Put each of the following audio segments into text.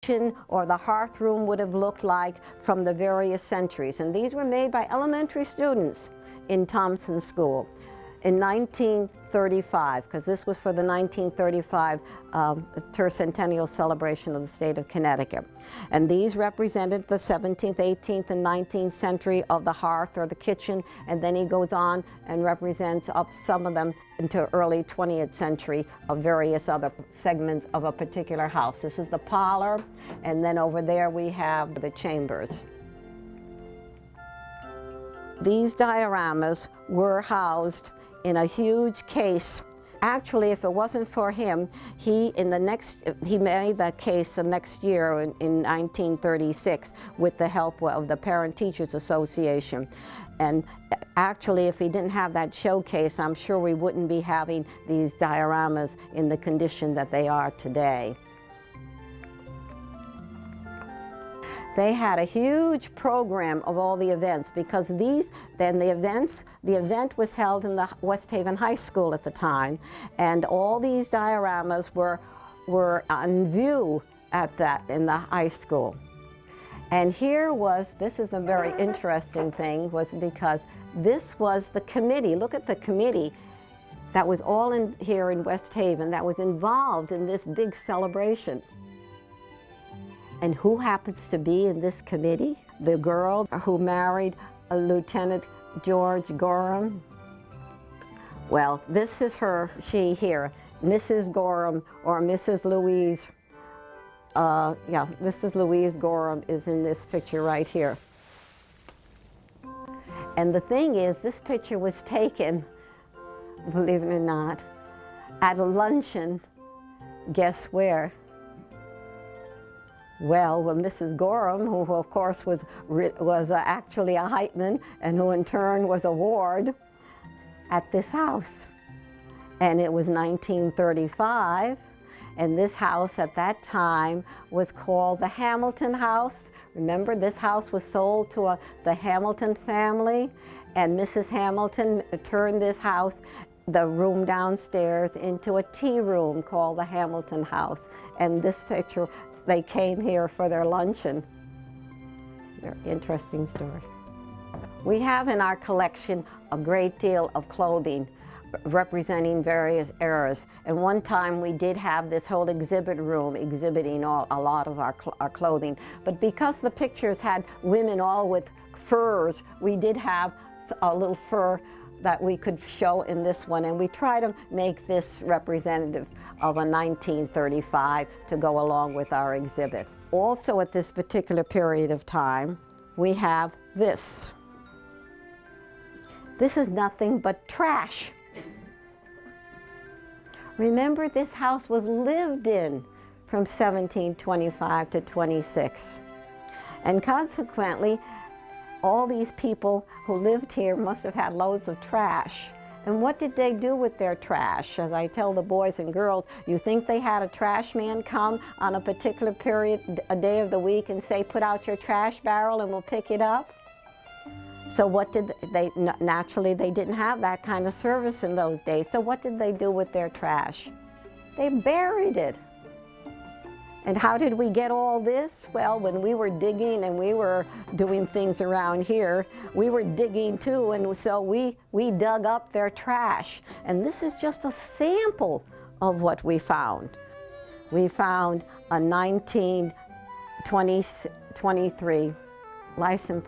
kitchen or the hearth room would have looked like from the various centuries. And these were made by elementary students in Thompson School in 1935, because this was for the 1935 tercentennial celebration of the state of Connecticut. And these represented the 17th, 18th, and 19th century of the hearth or the kitchen, and then he goes on and represents up some of them into early 20th century of various other segments of a particular house. This is the parlor, and then over there we have the chambers. These dioramas were housed in a huge case. Actually, if it wasn't for him, he made that case the next year in 1936 with the help of the Parent Teachers Association. And actually, if he didn't have that showcase, I'm sure we wouldn't be having these dioramas in the condition that they are today. They had a huge program of all the events, because the event was held in the West Haven High School at the time, and all these dioramas were on view in the high school. And this is a very interesting thing, was because this was the committee. Look at the committee that was all here in West Haven that was involved in this big celebration. And who happens to be in this committee? The girl who married Lieutenant George Gorham. Well, this is she here, Mrs. Gorham, or Mrs. Louise. Mrs. Louise Gorham is in this picture right here. And the thing is, this picture was taken, believe it or not, at a luncheon. Guess where? Well, Mrs. Gorham, who of course was actually a Heitmann, and who in turn was a Ward, at this house. And it was 1935, and this house at that time was called the Hamilton House. Remember, this house was sold to the Hamilton family, and Mrs. Hamilton turned this house, the room downstairs, into a tea room called the Hamilton House. And this picture, they came here for their luncheon. Very interesting story. We have in our collection a great deal of clothing representing various eras. And one time we did have this whole exhibit room exhibiting a lot of our clothing. But because the pictures had women all with furs, we did have a little fur that we could show in this one, and we try to make this representative of a 1935 to go along with our exhibit. Also at this particular period of time, we have this. This is nothing but trash. Remember, this house was lived in from 1725 to 26. And consequently, all these people who lived here must have had loads of trash. And what did they do with their trash? As I tell the boys and girls, you think they had a trash man come on a particular period, a day of the week, and say, put out your trash barrel and we'll pick it up? So what did they, naturally they didn't have that kind of service in those days. So what did they do with their trash? They buried it. And how did we get all this? Well, when we were digging and we were doing things around here, we were digging too, and so we dug up their trash. And this is just a sample of what we found. We found a 1923 license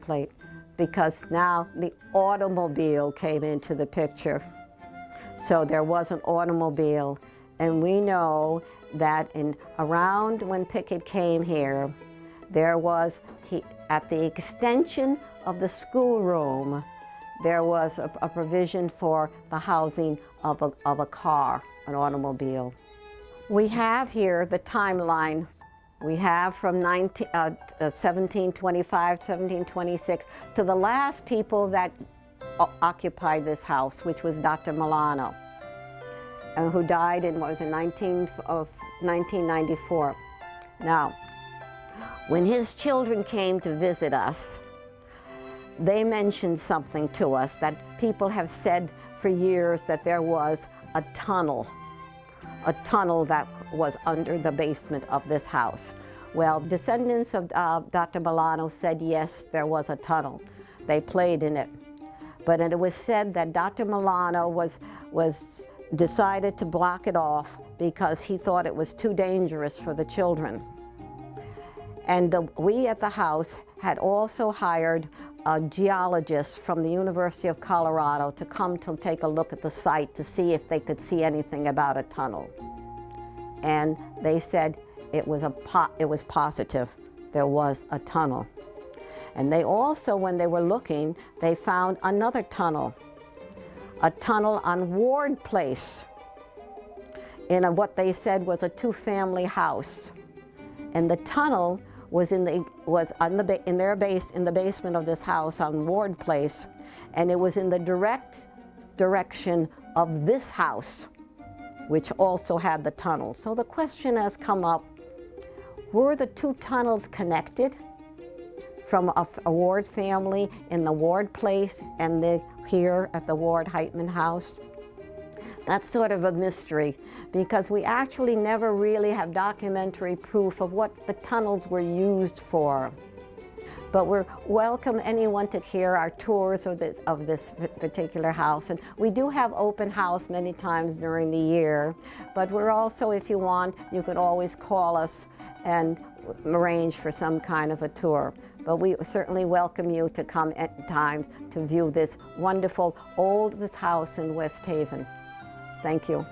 plate, because now the automobile came into the picture. So there was an automobile, and we know that around when Pickett came here, there was, at the extension of the schoolroom, there was a provision for the housing of a car, an automobile. We have here the timeline. We have from 1725, 1726, to the last people that occupied this house, which was Dr. Milano, who died in, 1994. Now, when his children came to visit us, they mentioned something to us that people have said for years, that there was a tunnel a tunnel that was under the basement of this house. Well, descendants of Dr. Milano said yes, there was a tunnel. They played in it. But it was said that Dr. Milano was decided to block it off because he thought it was too dangerous for the children. And we at the house had also hired a geologist from the University of Colorado to come to take a look at the site to see if they could see anything about a tunnel. And they said it was positive. There was a tunnel. And they also, when they were looking, they found another tunnel, a tunnel on Ward Place in what they said was a two-family house. And the tunnel was in the basement of this house on Ward Place, and it was in the direct direction of this house, which also had the tunnel. So the question has come up, were the two tunnels connected from a Ward family in the Ward Place and here at the Ward-Heitmann house? That's sort of a mystery, because we actually never really have documentary proof of what the tunnels were used for. But we're welcome anyone to hear our tours of this particular house. And we do have open house many times during the year, but we're also, if you want, you can always call us and arrange for some kind of a tour. But we certainly welcome you to come at times to view this wonderful oldest house in West Haven. Thank you.